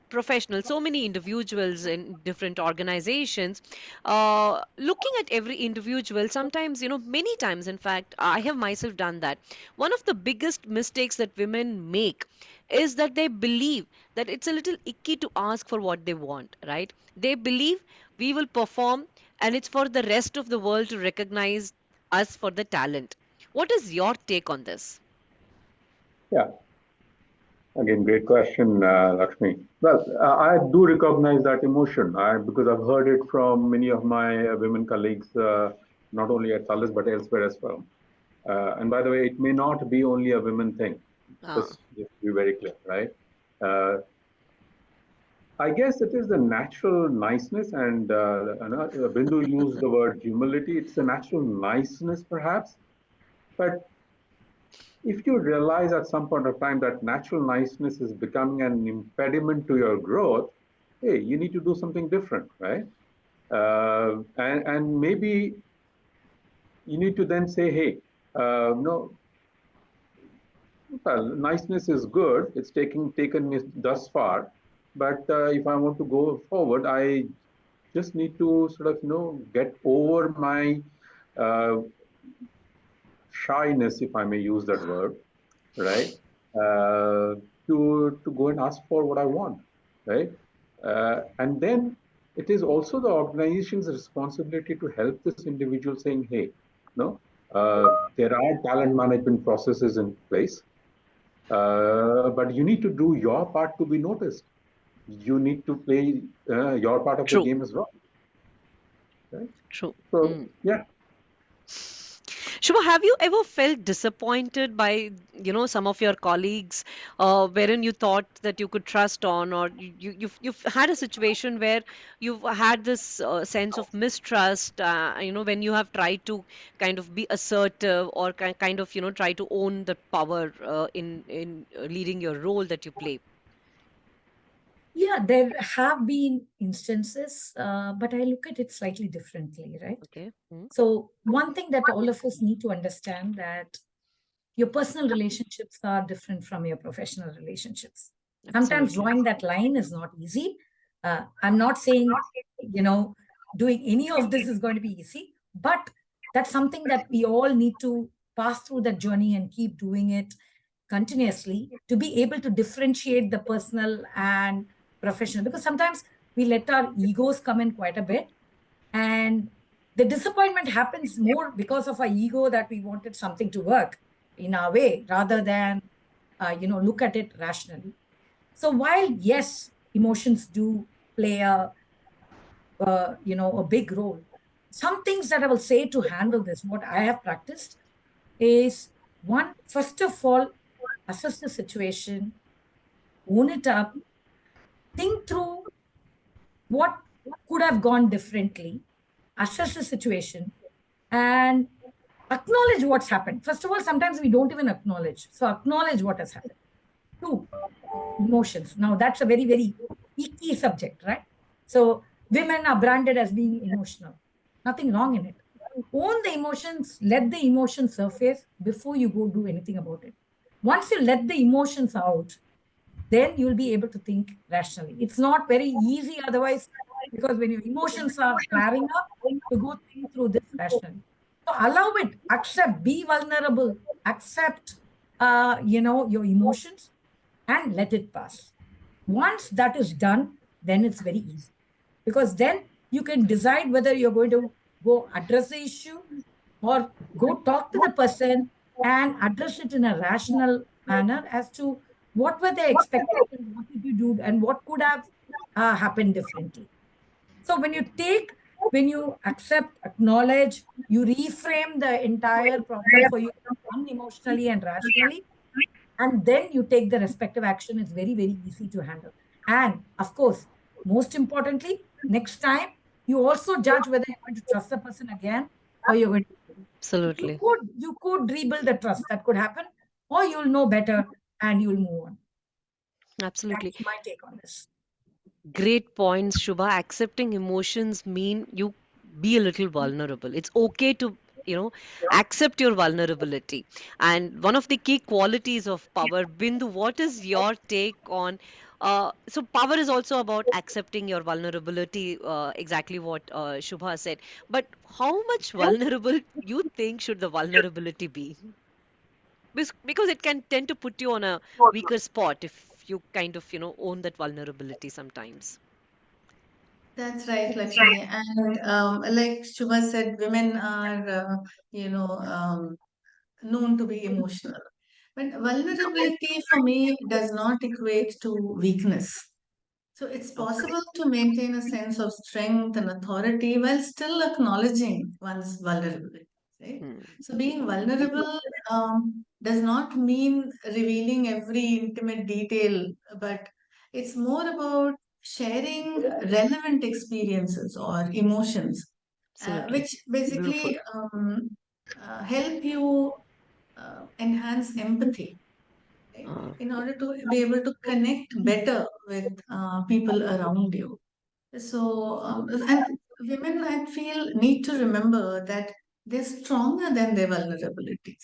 professionals, so many individuals in different organizations. Looking at every individual, sometimes, many times, in fact, I have myself done that. One of the biggest mistakes that women make is that they believe that it's a little icky to ask for what they want, right? They believe we will perform and it's for the rest of the world to recognize us for the talent. What is your take on this? Yeah. Again, great question, Lakshmi. Well, I do recognize that emotion because I've heard it from many of my women colleagues, not only at Thales but elsewhere as well. And by the way, it may not be only a women thing. Ah, Just to be very clear, right? Uh, I guess it is the natural niceness, and Bindu used the word humility. It's the natural niceness, perhaps. But if you realize at some point of time that natural niceness is becoming an impediment to your growth, hey, you need to do something different, right? And maybe you need to then say, hey, no, well, niceness is good. It's taken me thus far, but if I want to go forward, I just need to sort of get over my uh, shyness, if I may use that word, right? Uh, to go and ask for what I want, right? And then it is also the organization's responsibility to help this individual, saying, "Hey, no, there are talent management processes in place, but you need to do your part to be noticed. You need to play your part of the true, game as well, right?" true. So, Mm. yeah. Shubha, have you ever felt disappointed by, some of your colleagues, wherein you thought that you could trust on, or you've had a situation where you've had this sense of mistrust, when you have tried to kind of be assertive or kind of, try to own the power in leading your role that you play. Yeah, there have been instances, but I look at it slightly differently, right? Okay. Mm. So one thing that all of us need to understand that your personal relationships are different from your professional relationships. Sometimes Absolutely. drawing that line is not easy. I'm not saying, you know, doing any of this is going to be easy, but that's something that we all need to pass through that journey and keep doing it continuously to be able to differentiate the personal and professional. Because sometimes we let our egos come in quite a bit, and the disappointment happens more because of our ego that we wanted something to work in our way rather than look at it rationally. So while yes, emotions do play a big role, some things that I will say to handle this, what I have practiced is, one, first of all, assess the situation, own it up, think through what could have gone differently, assess the situation, and acknowledge what's happened. First of all, sometimes we don't even acknowledge. So acknowledge what has happened. Two, emotions. Now that's a very, very key subject, right? So women are branded as being emotional. Nothing wrong in it. Own the emotions, let the emotions surface before you go do anything about it. Once you let the emotions out, then you'll be able to think rationally. It's not very easy otherwise, because when your emotions are flaring up, to go think through this rationally. So allow it, accept, be vulnerable, accept, your emotions and let it pass. Once that is done, then it's very easy, because then you can decide whether you're going to go address the issue or go talk to the person and address it in a rational manner as to what were their expectations, what did you do, and what could have happened differently. So when you accept, acknowledge, you reframe the entire problem for you unemotionally and rationally, and then you take the respective action. It's very, very easy to handle. And of course, most importantly, next time you also judge whether you're going to trust the person again or you're going to. Absolutely. You could rebuild the trust. That could happen, or you'll know better and you'll move on. Absolutely. That's my take on this. Great points, Shubha. Accepting emotions mean you be a little vulnerable. It's okay to, accept your vulnerability. And one of the key qualities of power, Bindu, what is your take on? So power is also about accepting your vulnerability, exactly what Shubha said. But how much vulnerable you think should the vulnerability be? Because it can tend to put you on a weaker spot if you kind of, own that vulnerability sometimes. That's right, Lakshmi. And like Shubha said, women are, known to be emotional. But vulnerability for me does not equate to weakness. So it's Okay. possible to maintain a sense of strength and authority while still acknowledging one's vulnerability, right? Hmm. So being vulnerable does not mean revealing every intimate detail, but it's more about sharing relevant experiences or emotions, Absolutely. which Beautiful. basically help you enhance empathy, right? Uh, In order to be able to connect better with people around you. So, and women, I feel, need to remember that they're stronger than their vulnerabilities.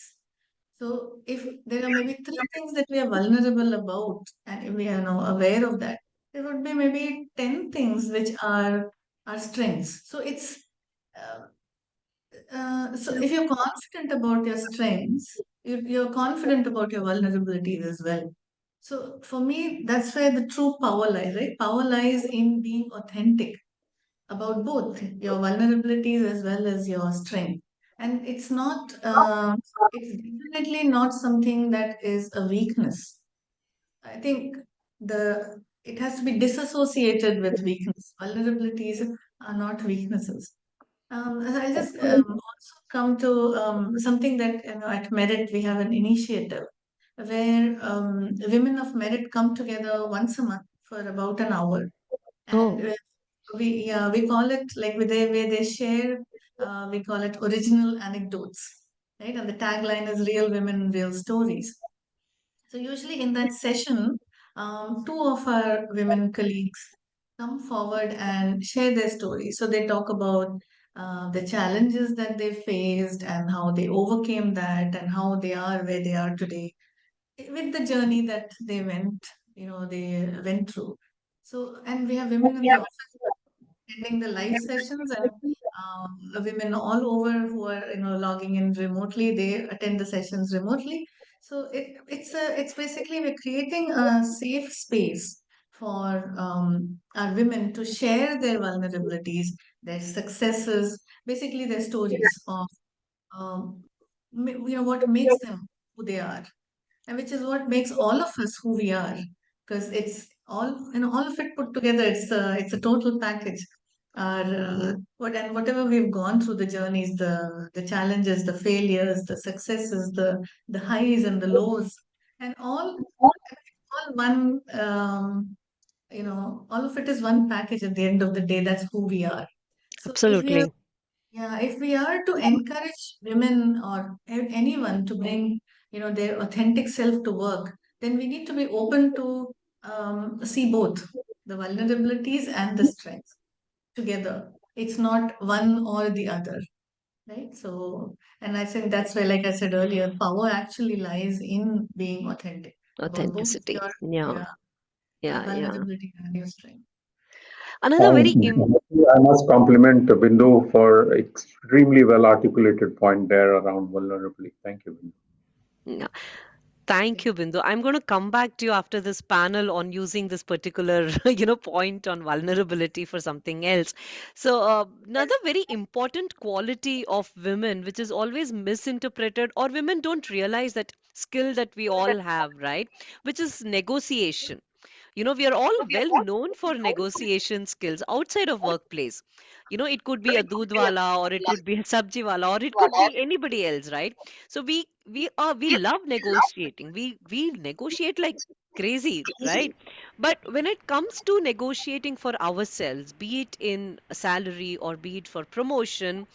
So, if there are maybe three things that we are vulnerable about, and if we are now aware of that, there would be maybe 10 things which are our strengths. So, uh, so if you're confident about your strengths, you're confident about your vulnerabilities as well. So for me, that's where the true power lies, right? Power lies in being authentic about both your vulnerabilities as well as your strength. And it's definitely not something that is a weakness. I think it has to be disassociated with weakness. Vulnerabilities are not weaknesses. I'll just also come to something that at Merit we have an initiative where women of Merit come together once a month for about an hour, and oh, we call it like where they share. We call it original anecdotes, right? And the tagline is "Real Women, Real Stories." So usually in that session, two of our women colleagues come forward and share their stories. So they talk about the challenges that they faced and how they overcame that and how they are where they are today with the journey that they went through. So, and we have women in the office attending the live sessions, and the women all over who are logging in remotely, they attend the sessions remotely. So it's basically we're creating a safe space for our women to share their vulnerabilities, their successes, basically their stories of what makes them who they are, and which is what makes all of us who we are, because it's all of it put together. It's a total package. Our whatever we've gone through, the journeys, the challenges, the failures, the successes, the highs and the lows, and all one all of it is one package. At the end of the day, that's who we are. So absolutely. if we are to encourage women or anyone to bring, their authentic self to work, then we need to be open to see both the vulnerabilities and the strengths together. It's not one or the other, right? So, and I think that's where, like I said earlier, power actually lies in being authentic about both Authenticity. your Yeah. yeah, Yeah. Yeah. vulnerability and your strength. Another Thanks. very I must compliment Bindu for extremely well articulated point there around vulnerability. Thank you, Bindu. yeah. Thank Thank you. you, Bindu. I'm going to come back to you after this panel on using this particular, point on vulnerability for something else. So, another very important quality of women, which is always misinterpreted, or women don't realize that skill that we all have, right? Which is negotiation. We are all well known for negotiation skills outside of workplace. It could be a dudwala, or it could be a sabji wala, or it could be anybody else, right? So we love negotiating. We negotiate like crazy, right? But when it comes to negotiating for ourselves, be it in salary or be it for promotion,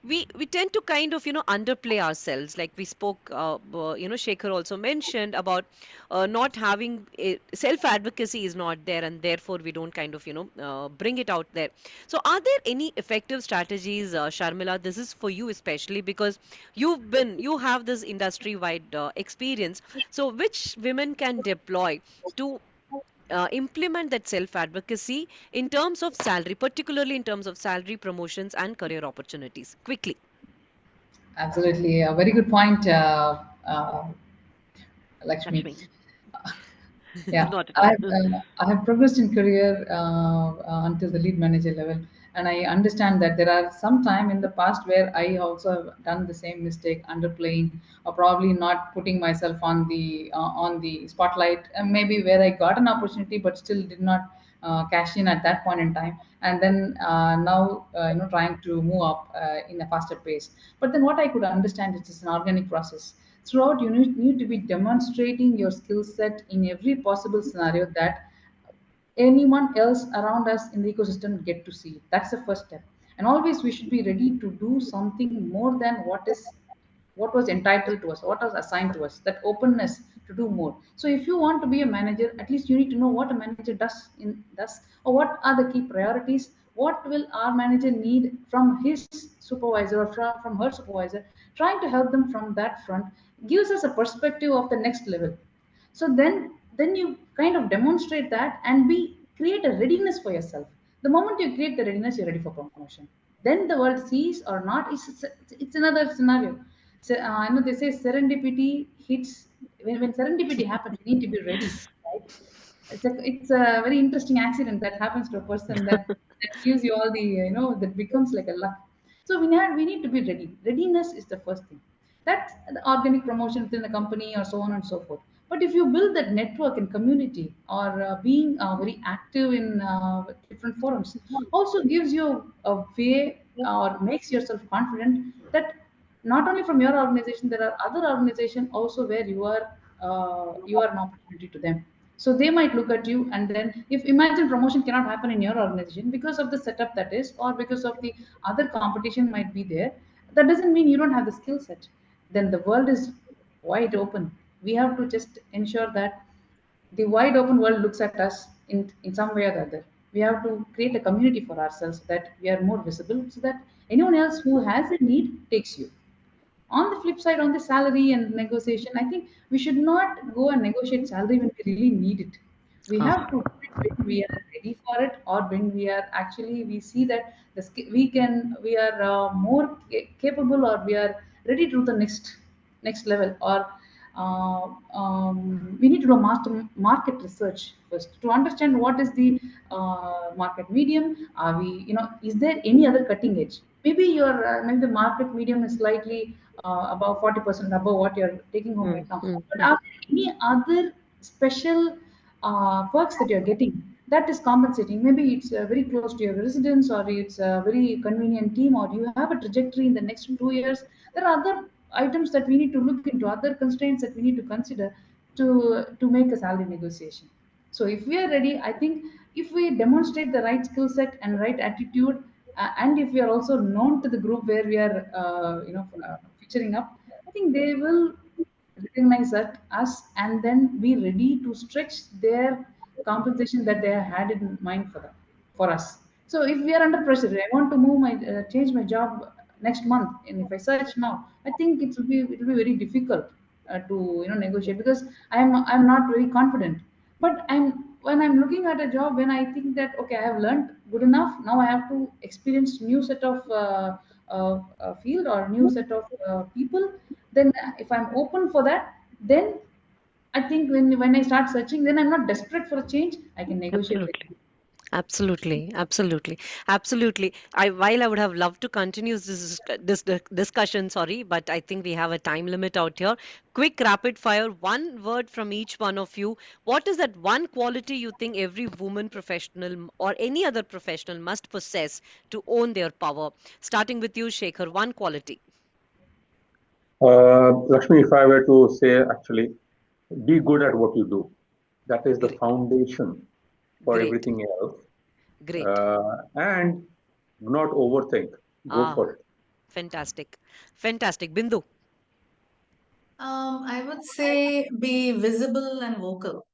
we tend to kind of underplay ourselves, like we spoke, Shekhar also mentioned about not having self advocacy is not there, and therefore we don't kind of bring it out there. So are there any effective strategies, Sharmila? This is for you especially, because you have this industry wide experience. So which women can deploy to implement that self advocacy in terms of salary, particularly in terms of salary, promotions, and career opportunities? Quickly, Absolutely, a very good point, Lakshmi. Lakshmi. Yeah, Not at all. I have progressed in career until the lead manager level, and I understand that there are some time in the past where I also have done the same mistake, underplaying or probably not putting myself on the spotlight, and maybe where I got an opportunity but still did not cash in at that point in time, and then now trying to move up in a faster pace. But then what I could understand is it's an organic process. Throughout, you need to be demonstrating your skill set in every possible scenario that anyone else around us in the ecosystem get to see it. That's the first step. And always we should be ready to do something more than what was entitled to us, what was assigned to us, that openness to do more. So if you want to be a manager, at least you need to know what a manager does, or what are the key priorities, what will our manager need from his supervisor or from her supervisor. Trying to help them from that front gives us a perspective of the next level. So then you kind of demonstrate that and be create a readiness for yourself. The moment you create the readiness, you're ready for promotion. Then the world sees or not, it's another scenario. So I know they say serendipity hits. When serendipity happens, you need to be ready, right? It's a very interesting accident that happens to a person that gives you all the that becomes like a luck. So we need to be ready. Readiness is the first thing. That's the organic promotion within the company or so on and so forth. But if you build that network and community, or being very active in different forums, also gives you a way or makes yourself confident that not only from your organization, there are other organizations also where you are an opportunity to them. So they might look at you, and then if imagine promotion cannot happen in your organization because of the setup that is, or because of the other competition might be there, that doesn't mean you don't have the skill set. Then the world is wide open. We have to just ensure that the wide open world looks at us in some way or the other. We have to create a community for ourselves so that we are more visible, so that anyone else who has a need takes you. On the flip side, on the salary and negotiation, I think we should not go and negotiate salary when we really need it. We Ah, have to do it when we are ready for it, or when we see that we are more capable, or we are ready to do the next level, or we need to do market research first to understand what is the market medium. Are we, is there any other cutting edge? Maybe the market medium is slightly above 40% above what you're taking home mm, right now. mm, But mm. are there any other special perks that you're getting that is compensating? Maybe it's very close to your residence, or it's a very convenient team, or you have a trajectory in the next 2 years. There are other items that we need to look into, other constraints that we need to consider to make a salary negotiation. So if we are ready, I think if we demonstrate the right skill set and right attitude, and if we are also known to the group where we are, featuring up, I think they will recognize that us and then be ready to stretch their compensation that they had in mind for us. So if we are under pressure, I want to change my job next month, and if I search now, I think it will be very difficult to negotiate, because I'm not very confident. But when I'm looking at a job, when I think that okay, I have learned good enough, now I have to experience new set of field or new set of people. Then if I'm open for that, then I think when I start searching, then I'm not desperate for a change. I can negotiate with Absolutely. Absolutely, absolutely, absolutely. While I would have loved to continue this discussion, sorry, but I think we have a time limit out here. Quick rapid fire, one word from each one of you. What is that one quality you think every woman professional or any other professional must possess to own their power? Starting with you, Shekhar, one quality. Lakshmi, if I were to say, actually, be good at what you do. That is the Great, foundation for great, everything else. great. And do not overthink. Go Ah, for it. fantastic, fantastic. Bindu, I would say be visible and vocal.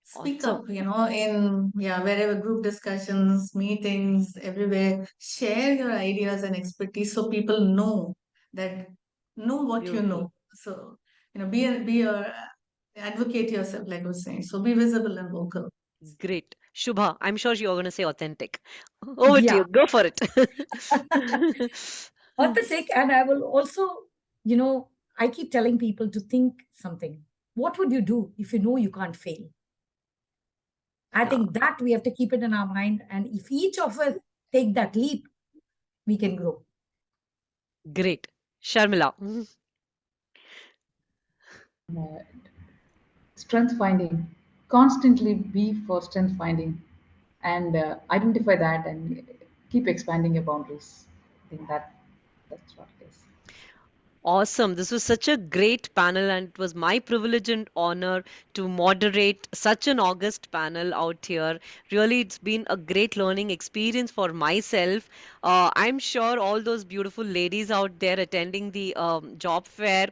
Speak awesome, up, in wherever group discussions, meetings, everywhere. Share your ideas and expertise so people that know what you beautiful. know. So, be a advocate yourself, like I was saying. So be visible and vocal. Great. Shubha, I'm sure you're going to say authentic. Over to Yeah. you. Go for it. Authentic. And I will also, I keep telling people to think something. What would you do if you know you can't fail? I Yeah, think that we have to keep it in our mind. And if each of us take that leap, we can grow. Great. Sharmila. Uh, Strength finding, constantly be for strength finding, and identify that and keep expanding your boundaries. I think that's what it is. Awesome. This was such a great panel, and it was my privilege and honor to moderate such an august panel out here. Really, it's been a great learning experience for myself. I'm sure all those beautiful ladies out there attending the job fair,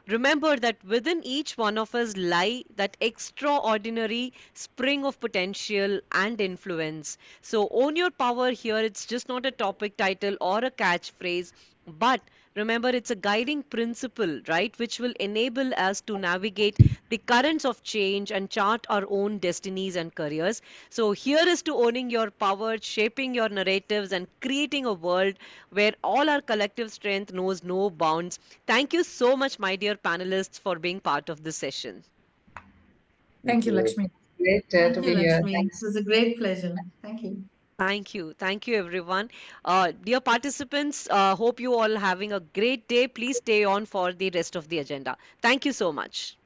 remember that within each one of us lie that extraordinary spring of potential and influence. So own your power here. It's just not a topic title or a catchphrase, but remember, it's a guiding principle, right, which will enable us to navigate the currents of change and chart our own destinies and careers. So, here is to owning your power, shaping your narratives, and creating a world where all our collective strength knows no bounds. Thank you so much, my dear panelists, for being part of this session. Thank Thank you, you. Lakshmi. Great to Thank you, be here. Lakshmi. It Thanks. was a great pleasure. Thank you. Thank you. Thank you, everyone. Dear participants, hope you all having a great day. Please stay on for the rest of the agenda. Thank you so much.